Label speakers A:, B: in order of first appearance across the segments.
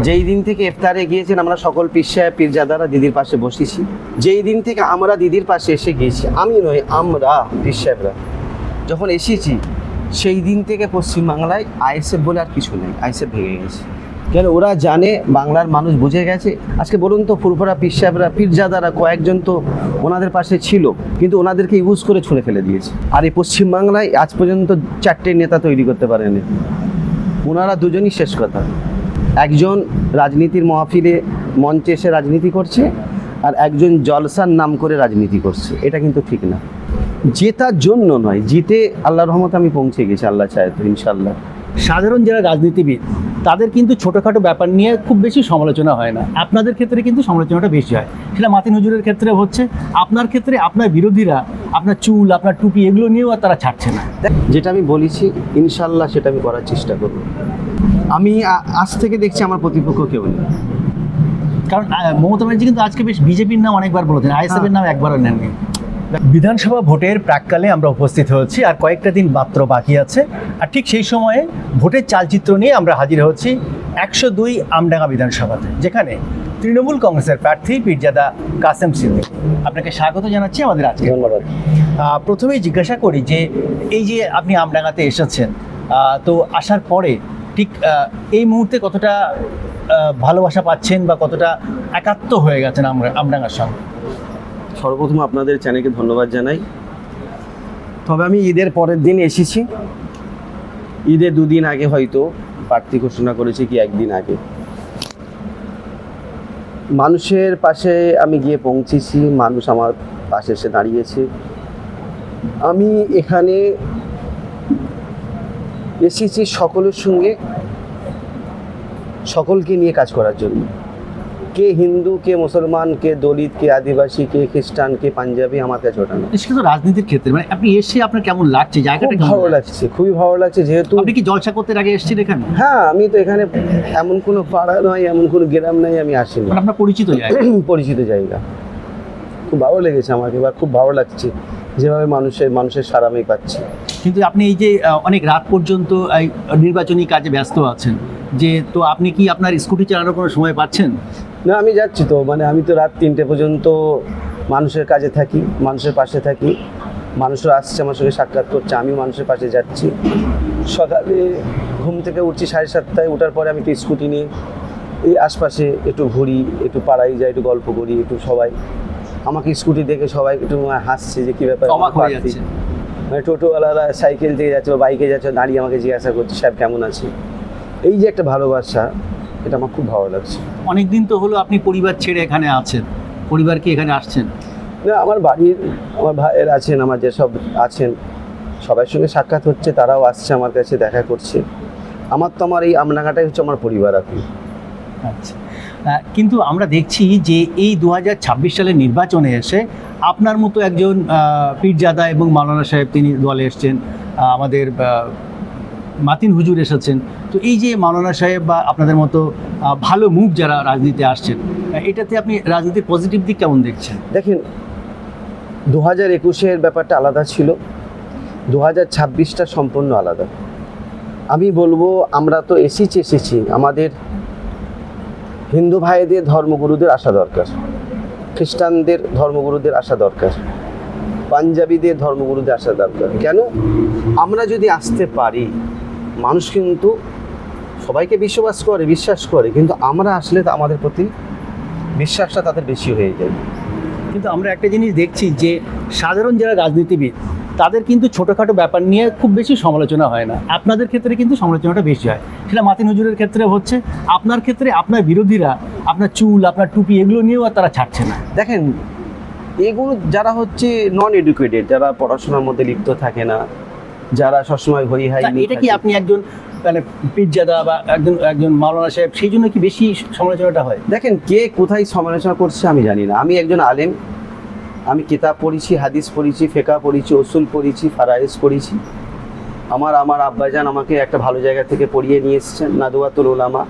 A: যেই দিন থেকে ইফতারে গিয়েছেন আমরা সকল পীর সাহেব পীরজাদারা দিদির পাশে বসেছি, যেই দিন থেকে আমরা দিদির পাশে এসে গিয়েছি, আমি নয় আমরা পীর সাহেবরা যখন এসেছি সেই দিন থেকে পশ্চিমবাংলায় আইএসএফ বলে আর কিছু নেই, আইএসএফ ভেঙে গেছে। কেন ওরা জানে, বাংলার মানুষ বুঝে গেছে। আজকে বলুন তো ফুরফুরা পীর সাহেবরা পীরজাদারা কয়েকজন তো ওনাদের পাশে ছিল, কিন্তু ওনাদেরকে ইউজ করে ছুঁড়ে ফেলে দিয়েছে। আর এই পশ্চিমবাংলায় আজ পর্যন্ত 4টে নেতা তৈরি করতে পারেনি, ওনারা দুজনই শেষ কথা। একজন রাজনীতির মহফিলে মঞ্চে এসে রাজনীতি করছে, আর একজন জলসার নাম করে রাজনীতি করছে। এটা কিন্তু ঠিক না। জেতার জন্য নয়, জিতে আল্লাহর রহমতে আমি পৌঁছে গেছি, আল্লাহ চায় তো ইনশাল্লাহ।
B: সাধারণ যারা রাজনীতিবিদ তাদের কিন্তু ছোটোখাটো ব্যাপার নিয়ে খুব বেশি সমালোচনা হয় না, আপনাদের ক্ষেত্রে কিন্তু সমালোচনাটা বেশি হয়। সেটা মাতিন হুজুরের ক্ষেত্রে হচ্ছে, আপনার ক্ষেত্রে আপনার বিরোধীরা আপনার চুল, আপনার টুপি এগুলো নিয়েও আর তারা ছাড়ছে না।
A: যেটা আমি বলেছি ইনশাল্লাহ সেটা আমি করার চেষ্টা করব। আমি আজ থেকে দেখছি আমার প্রতিপক্ষ কেউ নেই।
B: কারণ মমতা ব্যানার্জি কিন্তু আজকে বেশ বিজেপির নাম অনেকবার বলেছেন, আইএসএফের নাম একবারও নেননি। বিধানসভা ভোটের প্রাককালে আমরা উপস্থিত হচ্ছি, আর কয়েকটা দিন মাত্র বাকি আছে। আর ঠিক সেই সময়ে ভোটের চালচিত্র নিয়ে আমরা হাজির হচ্ছি 102 আমডাঙ্গা বিধানসভাতে, যেখানে তৃণমূল কংগ্রেসের প্রার্থী পীরজাদা কাসেম সিদ্দিকী। আপনাকে স্বাগত জানাচ্ছি আমাদের আজকে।
A: ধন্যবাদ।
B: প্রথমেই জিজ্ঞাসা করি যে এই যে আপনি আমডাঙ্গাতে এসেছেন, তো আসার পরে ঠিক এই মুহূর্তে কতটা ভালোবাসা পাচ্ছেন বা কতটা একাত্ম হয়ে গেছেন আমডাঙ্গার সঙ্গে?
A: সর্বপ্রথম আপনাদের চ্যানেলকে ধন্যবাদ জানাই। তবে আমি ঈদের পরের দিন এসেছি, ঈদের 2 দিন আগে হয়তো প্রার্থী ঘোষণা করেছি, কি 1 দিন আগে। মানুষের পাশে আমি গিয়ে পৌঁছেছি, মানুষ আমার পাশে এসে দাঁড়িয়েছে। আমি এখানে এসেছি সকলের সঙ্গে, সকলকে নিয়ে কাজ করার জন্য। কে হিন্দু, কে মুসলমান, কে দলিত, কে আদিবাসী, কে খ্রিস্টান, কে পাঞ্জাবি, আমার কাছে ওটা না।
B: কিন্তু রাজনীতির ক্ষেত্রে মানে আপনি এসে আপনার কেমন লাগছে, জায়গাটা
A: খুব ভালো লাগছে, খুবই ভালো লাগছে। যেহেতু
B: আপনি কি জলসা করতে আগে এসেছেন এখানে?
A: হ্যাঁ, আমি তো এখানে এমন কোনো পাড়া নয়, এমন কোনো গ্রাম নাই আমি আসিনি,
B: মানে আপনার পরিচিত জায়গা।
A: পরিচিত জায়গা। খুব ভালো লেগেছে আমাকে, বা খুব ভালো লাগছে যেভাবে মানুষের সাড়া আমি পাচ্ছি।
B: কিন্তু আপনি এই যে অনেক রাত পর্যন্ত এই নির্বাচনী কাজে ব্যস্ত আছেন, যে তো আপনি কি আপনার স্কুটি চালানোর কোনো সময় পাচ্ছেন?
A: না, আমি যাচ্ছি তো, মানে আমি তো রাত 3টে পর্যন্ত মানুষের কাজে থাকি, মানুষের পাশে থাকি। মানুষরা আসছে আমার সঙ্গে সাক্ষাৎ করছে, আমিও মানুষের পাশে যাচ্ছি। সকালে ঘুম থেকে উঠছি 7:30টায়, ওঠার পরে আমি একটু স্কুটি নিয়ে এই আশপাশে একটু ঘুরি, একটু পাড়ায় যাই, একটু গল্প করি, একটু সবাই আমাকে স্কুটি দেখে সবাই একটু হাসছে যে কী ব্যাপার।
B: অবাক হয়ে যাচ্ছে।
A: মানে টোটোওয়ালারা সাইকেল থেকে যাচ্ছে বা বাইকে যাচ্ছে, দাঁড়িয়ে আমাকে জিজ্ঞাসা করছে সাহেব কেমন আছে। এই যে একটা ভালোবাসা, এটা আমার খুব ভালো লাগছে।
B: অনেক দিন তো হলো আপনি পরিবার ছেড়ে এখানে আছেন, পরিবার কি এখানে আসছেন?
A: না, আমার বাড়ির আমার ভাইয়ের আছেন, আমার যেসব আছেন সবার সঙ্গে সাক্ষাৎ হচ্ছে, তারাও আসছে আমার কাছে, দেখা করছে। আমার এই আমডাঙ্গাটাই হচ্ছে আমার পরিবার এখন।
B: আচ্ছা, কিন্তু আমরা দেখছি যে এই 2026 সালের নির্বাচনে এসে আপনার মতো একজন পীরজাদা এবং মাওলানা সাহেব তিনি দলে এসছেন, আমাদের মাতিন হুজুর এসেছেন। তো এই যে মাওলানা সাহেব বা আপনাদের মতো ভালো মুখ যারা রাজনীতিতে আসছেন, এটাতে আপনি রাজনীতির পজিটিভ দিক কেমন দেখছেন?
A: দেখেন, 2021-এর ব্যাপারটা আলাদা ছিল, 2026টা সম্পূর্ণ আলাদা। আমি বলবো আমরা তো এসেছি, আমাদের হিন্দু ভাইদের ধর্মগুরুদের আসা দরকার, খ্রিস্টানদের ধর্মগুরুদের আসা দরকার, পাঞ্জাবিদের ধর্মগুরুদের আসা দরকার। কেন? আমরা যদি আসতে পারি, মানুষ কিন্তু সবাইকে বিশ্বাস করে, কিন্তু আমরা আসলে তো আমাদের প্রতি বিশ্বাসটা তাদের বেশি হয়ে যায়।
B: কিন্তু আমরা একটা জিনিস দেখছি যে সাধারণ যারা রাজনীতিবিদ তাদের কিন্তু ছোটোখাটো ব্যাপার নিয়ে খুব বেশি সমালোচনা হয় না, আপনাদের ক্ষেত্রে কিন্তু সমালোচনাটা বেশি হয়। সেটা মাতিন হুজুরের ক্ষেত্রে হচ্ছে, আপনার ক্ষেত্রে আপনার বিরোধীরা আপনার চুল, আপনার টুপি এগুলো নিয়েও আর তারা ছাড়ছে না।
A: দেখেন, এগুলো যারা হচ্ছে নন এডুকেটেড, যারা পড়াশোনার মধ্যে লিপ্ত থাকে না, যারা সবসময় হই হাই,
B: এটা কি আপনি একজন মানে পীরজাদা বা একজন মাওলানা সাহেব, সেই জন্য কি বেশি সমালোচনাটা হয়?
A: দেখেন, কে কোথায় সমালোচনা করছে আমি জানি না। আমি একজন আলেম, আমি কিতাব পড়েছি, হাদিস পড়েছি, ফেকা পড়েছি, উসুল পড়েছি, ফারায়েজ পড়েছি। আমার আব্বাজান আমাকে একটা ভালো জায়গা থেকে পড়িয়ে নিয়ে এসেছেন, নাদওয়াতুল উলামা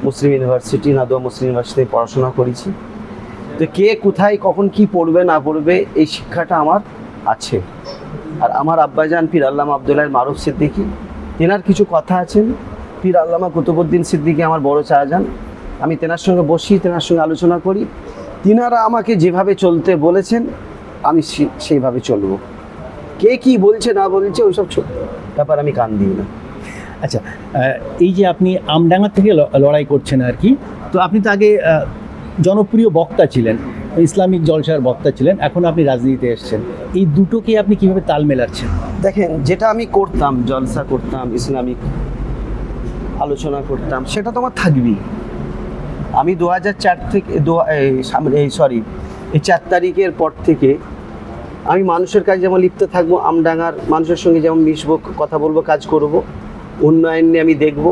A: মুসলিম ইউনিভার্সিটি, নাদওয়া মুসলিম ইউনিভার্সিটিতে পড়াশোনা করেছি। তো কে কোথায় কখন কি পড়বে না পড়বে এই শিক্ষাটা আমার আছে। আর আমার আব্বাজান পীর আল্লামা আব্দুল্লাহ মারুফ সিদ্দিকী, তেনার কিছু কথা আছেন। পীর আল্লামা কুতুবউদ্দিন সিদ্দিকী আমার বড় চাচাজান, আমি তেনার সঙ্গে বসি, তেনার সঙ্গে আলোচনা করি, তিনারা আমাকে যেভাবে চলতে বলেছেন আমি সেইভাবে চলবো। কে কি বলছে না বলছে ওইসব ব্যাপার আমি কান দিই না।
B: আচ্ছা, এই যে আপনি আমডাঙ্গা থেকে লড়াই করছেন আর কি, তো আপনি তো আগে জনপ্রিয় বক্তা ছিলেন, ইসলামিক জলসার বক্তা ছিলেন, এখন আপনি রাজনীতিতে এসেছেন, এই দুটোকে আপনি কিভাবে তাল মেলাচ্ছেন?
A: দেখেন, যেটা আমি করতাম, জলসা করতাম, ইসলামিক আলোচনা করতাম, সেটা তো আমার থাকবেই। আমি 2004 থেকে এই 4 তারিখের পর থেকে আমি মানুষের কাছে যেমন লিপ্ত থাকবো, আমডাঙ্গার মানুষের সঙ্গে যেমন মিশবো, কথা বলবো, কাজ করব, উন্নয়ন নিয়ে আমি দেখব,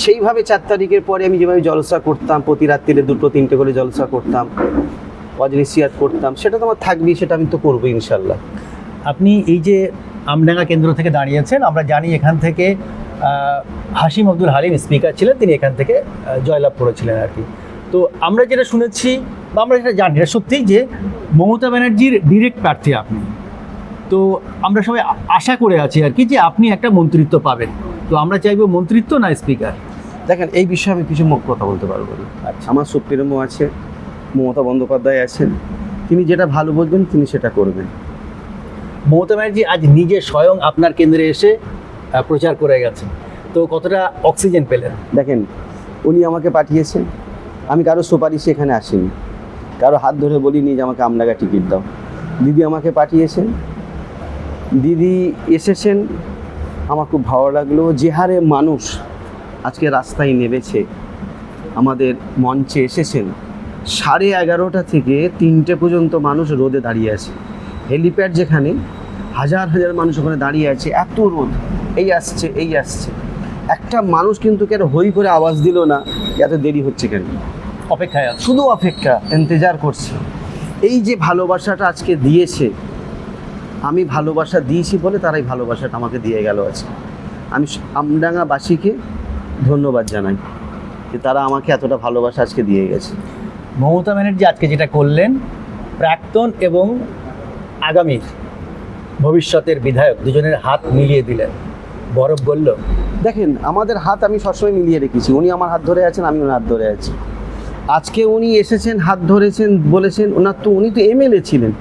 A: সেইভাবে 4 তারিখের পরে আমি যেভাবে জলসা করতাম, প্রতি রাত্রিরে 2-3টে করে জলসা করতাম, ওয়াজনিসিয়াত করতাম, সেটা তো আমার থাকবেই, সেটা আমি তো করবো ইনশাল্লাহ।
B: আপনি এই যে আমডাঙ্গা কেন্দ্র থেকে দাঁড়িয়েছেন, আমরা জানি এখান থেকে হাশিম আব্দুল হালিম স্পিকার ছিলেন, তিনি এখান থেকে জয়লাভ করেছিলেন আর কি। তো আমরা যেটা শুনেছি বা আমরা যেটা জানি এটা সত্যি যে মমতা ব্যানার্জির ডিরেক্ট প্রার্থী আপনি, তো আমরা সবাই আশা করে আছি আর কি যে আপনি একটা মন্ত্রিত্ব পাবেন। তো আমরা চাইবো মন্ত্রিত্ব না স্পিকার।
A: দেখেন, এই বিষয়ে আমি কিছু মুখ কথা বলতে পারবো না।
B: আচ্ছা,
A: আমার সুপ্রিমো আছে, মমতা বন্দ্যোপাধ্যায় আছেন, তিনি যেটা ভালো বুঝবেন তিনি সেটা করবেন।
B: মমতা ব্যানার্জি আজ নিজে স্বয়ং আপনার কেন্দ্রে এসে প্রচার করে গেছেন, তো কতটা অক্সিজেন পেলেন?
A: দেখেন, উনি আমাকে পাঠিয়েছেন, আমি কারো সুপারিশে এখানে আসিনি, কারো হাত ধরে বলিনি যে আমাকে আমডাঙ্গা টিকিট দাও। দিদি আমাকে পাঠিয়েছেন, দিদি এসেছেন, আমার খুব ভালো লাগলো। যে হারে মানুষ আজকে রাস্তায় নেমেছে, আমাদের মঞ্চে এসেছেন, 11:30 থেকে 3টে পর্যন্ত মানুষ রোদে দাঁড়িয়ে আছে। হেলিপ্যাড যেখানে, হাজার হাজার মানুষ ওখানে দাঁড়িয়ে আছে, এত রোদ, এই আসছে এই আসছে, একটা মানুষ কিন্তু কেন হই করে আওয়াজ দিল না এত দেরি হচ্ছে কেন,
B: অপেক্ষায় আছে,
A: শুধু অপেক্ষা, ইন্তজার করছে। এই যে ভালোবাসাটা আজকে দিয়েছে, আমি ভালোবাসা দিয়েছি বলে তারাই ভালোবাসাটা আমাকে দিয়ে গেল আজকে। আমি আমডাঙ্গাবাসীকে ধন্যবাদ জানাই যে তারা আমাকে এতটা ভালোবাসা আজকে দিয়ে গেছে।
B: মমতা ব্যানার্জি আজকে যেটা করলেন, প্রাক্তন এবং আগামীর ভবিষ্যতের বিধায়ক দুজনের হাত মিলিয়ে দিলেন, বরফ গলল।
A: দেখেন, আমাদের হাত আমি সবসময় মিলিয়ে রেখেছি, উনি আমার হাত ধরে আছেন, আমি ওনার হাত ধরে আছি। আজকে উনি এসেছেন, হাত ধরেছেন, বলেছেন উনি তো এমএলএ ছিলেন,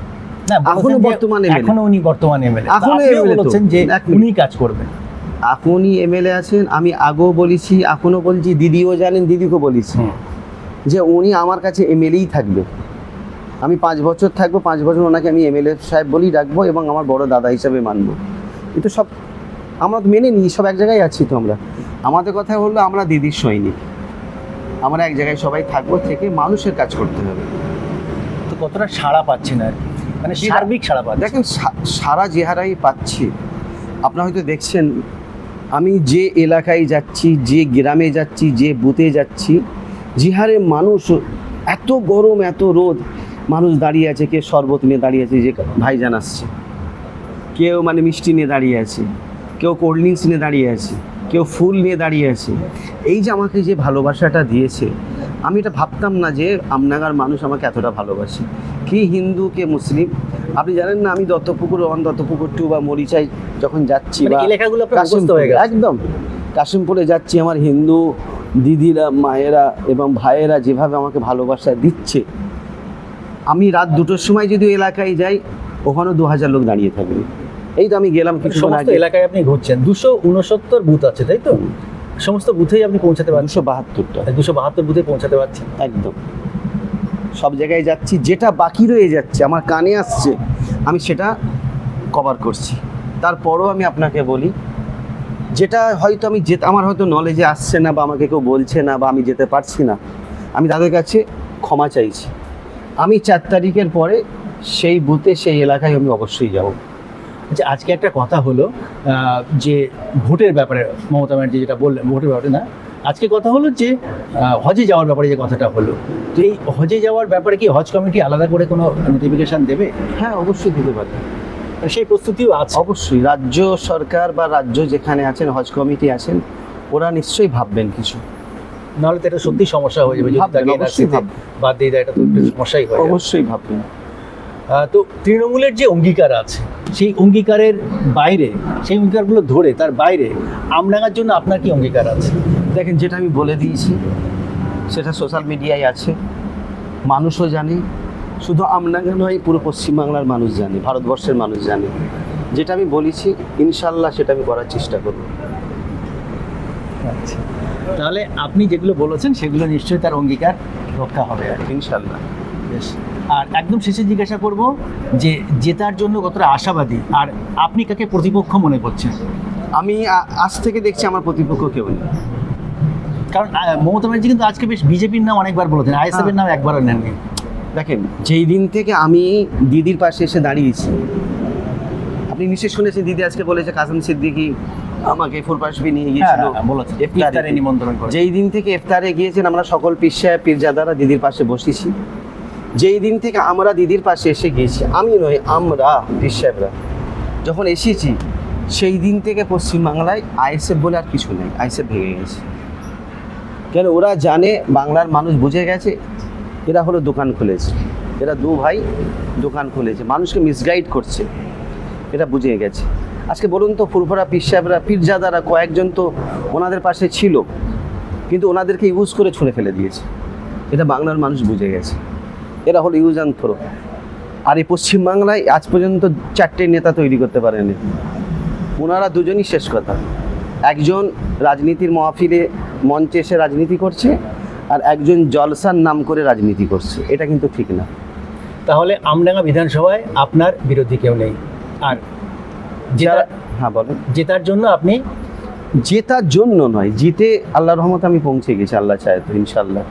B: না,
A: এখনো বর্তমানে
B: এখনো উনি বর্তমানে এমএলএ,
A: এখনো এমএলএ
B: বলেছেন যে উনি কাজ করবেন।
A: এখনই এমএলএ আছেন। আমি আগেও বলেছি, এখনো বলছি, দিদিও জানেন, দিদিকেও বলেছি যে উনি আমার কাছে এমএলএই থাকবে। আমি 5 বছর থাকবো, 5 বছর ওনাকে আমি এমএলএ সাহেব বলেই রাখবো এবং আমার বড় দাদা হিসাবে মানবো। কিন্তু সব আমরা মেনে নিই, সব এক জায়গায় আছি তো আমরা। আমাদের কথা হলো আমরা দিদির সৈনিক, আমরা এক জায়গায় সবাই থাকবো, থেকে মানুষের কাজ করতে হবে।
B: তো কতটা সাড়া পাচ্ছেন আর কি, মানে সার্বিক সাড়া পাচ্ছেন?
A: দেখেন, সারা যে হারাই পাচ্ছি, আপনারা হয়তো দেখছেন, আমি যে এলাকায় যাচ্ছি, যে গ্রামে যাচ্ছি, যে বুথে যাচ্ছি, যে হারে মানুষ, এত গরম, এত রোদ, মানুষ দাঁড়িয়ে আছে, কেউ শরবত নিয়ে দাঁড়িয়ে আছে, যে ভাইজান আসছে, কেউ মানে মিষ্টি নিয়ে দাঁড়িয়ে আছে, কেউ কোল্ড ড্রিঙ্কস নিয়ে দাঁড়িয়ে আছে, কেউ ফুল নিয়ে দাঁড়িয়ে আছে। এই যে আমাকে যে ভালোবাসাটা দিয়েছে, আমি এটা ভাবতাম না যে আমডাঙ্গার মানুষ আমাকে এতটা ভালোবাসে। কি হিন্দু, কে মুসলিম, আপনি জানেন না, আমি দত্তপুকুর 1, দত্তপুকুর 2 বা মরিচাই যখন যাচ্ছি, বা
B: এলাকাগুলো মুখস্থ হয়ে গেছে
A: একদম, কাশিমপুরে যাচ্ছি, আমার হিন্দু দিদিরা, মায়েরা এবং ভাইয়েরা যেভাবে আমাকে ভালোবাসা দিচ্ছে, আমি রাত 2টোর সময় যদি এলাকায় যাই, ওখানেও 2000 লোক দাঁড়িয়ে থাকবে। এই তো আমি গেলাম কিছু
B: সমস্ত এলাকায় আপনি ঘুরছেন, 269 বুথ আছে তাই তো? সমস্ত বুথেই আপনি পৌঁছাতে পারছেন?
A: 272টা,
B: 272 বুথে পৌঁছাতে পারছেন
A: একদম। সব জায়গায় যাচ্ছি, যেটা বাকি রয়ে যাচ্ছে, আমার কানে আসছে, আমি সেটা কভার করছি। তারপরও আমি আপনাকে বলি, যেটা হয়তো আমি আমার হয়তো নলেজে আসছে না, বা আমাকে কেউ বলছে না, বা আমি যেতে পারছি না, আমি তাদের কাছে ক্ষমা চাইছি। আমি 4 তারিখের পরে সেই বুথে, সেই এলাকায় আমি অবশ্যই যাব।
B: আচ্ছা, আজকে একটা কথা হলো যে ভোটের ব্যাপারে মমতা ব্যানার্জি যেটা বললেন, ভোটের ব্যাপারে না, আজকে কথা হলো যে হজে যাওয়ার ব্যাপারে যে কথাটা হলো, তো এই হজে যাওয়ার ব্যাপারে কি হজ কমিটি আলাদা করে কোনো নোটিফিকেশান দেবে?
A: হ্যাঁ, অবশ্যই দিতে পারে,
B: সেই প্রস্তুতিও আছে
A: অবশ্যই। রাজ্য সরকার বা রাজ্য যেখানে আছেন, হজ কমিটি আছেন, ওরা নিশ্চয়ই ভাববেন কিছু,
B: নাহলে তো এটা সত্যি সমস্যা হয়ে যাবে। যদি
A: ভাববেন,
B: তাকে
A: অবশ্যই
B: NRC তে বাদ দিয়ে দেয়, এটা তো একটু সমস্যাই হয়।
A: অবশ্যই ভাববেন।
B: তো তৃণমূলের যে অঙ্গীকার আছে, সেই অঙ্গীকারের বাইরে, সেই অঙ্গীকারগুলো ধরে তার বাইরে আমডাঙ্গার জন্য আপনার কি অঙ্গীকার আছে?
A: দেখেন, যেটা আমি বলে দিয়েছি, সেটা সোশ্যাল মিডিয়ায় আছে, মানুষও জানে, শুধু আমডাঙ্গা নয় পুরো পশ্চিমবাংলার মানুষ জানে, ভারতবর্ষের মানুষ জানে। যেটা আমি বলেছি ইনশাল্লাহ সেটা আমি করার চেষ্টা করব।
B: আচ্ছা, তাহলে আপনি যেগুলো বলেছেন সেগুলো নিশ্চয়ই তার অঙ্গীকার রক্ষা হবে আর কি।
A: ইনশাল্লাহ।
B: বেশ। আর একদম শেষে জিজ্ঞাসা করব যে জেতার জন্য কতটা আশাবাদী, আর আপনি কাকে প্রতিপক্ষ মনে করছেন?
A: আমি আজ থেকে দেখছি আমার প্রতিপক্ষ কেউ নেই।
B: কারণ মমতা ব্যানার্জি কিন্তু আজকে বেশ বিজেপির নাম অনেকবার বলেছেন, আইএসএফের নাম একবারও নেননি।
A: দেখেন, যেই দিন থেকে আমি দিদির পাশে এসে দাঁড়িয়েছি, আপনি নিশ্চয়ই শুনেছেন দিদি আজকে বলেছে কাসেম সিদ্দিকী আমাকে ফুলপাশবি নিয়ে গিয়েছিল
B: বলেছেন
A: ইফতারে।
B: ইফতারে নিমন্ত্রণ করে।
A: যেই দিন থেকে ইফতারে গিয়েছেন আমরা সকল পীর সাহেব পীরজাদারা দিদির পাশে বসেছি। যেই দিন থেকে আমরা দিদির পাশে এসে গিয়েছি, আমি নয় আমরা পীর সাহেবরা যখন এসেছি, সেই দিন থেকে পশ্চিমবাংলায় আইএসএফ বলে আর কিছু নেই, আইএসএফ ভেঙে গেছে। কেন? ওরা জানে, বাংলার মানুষ বুঝে গেছে এরা হলো দোকান খুলেছে, এরা দু ভাই দোকান খুলেছে, মানুষকে মিসগাইড করছে, এটা বুঝে গেছে। আজকে বলুন তো, ফুরফুরা পীর সাহেবরা পীরজাদারা কয়েকজন তো ওনাদের পাশে ছিল, কিন্তু ওনাদেরকে ইউজ করে ছুঁড়ে ফেলে দিয়েছে। এটা বাংলার মানুষ বুঝে গেছে, এরা হলো ইউজ অ্যান্ড থ্রো। আর এই পশ্চিমবাংলায় আজ পর্যন্ত 4টে নেতা তৈরি করতে পারেনি, ওনারা দুজনই শেষ কথা। একজন রাজনীতির মহফিলে মঞ্চে এসে রাজনীতি করছে, আর একজন জলসার নাম করে রাজনীতি করছে, এটা কিন্তু ঠিক না।
B: তাহলে আমডাঙ্গা বিধানসভায় আপনার বিরোধী কেউ নেই, আর
A: যারা হ্যাঁ বলেন।
B: জেতার জন্য আপনি
A: জেতার জন্য নয়, জিতে আল্লাহর রহমতে আমি পৌঁছে গেছি, আল্লাহ চায় তো ইনশাল্লাহ।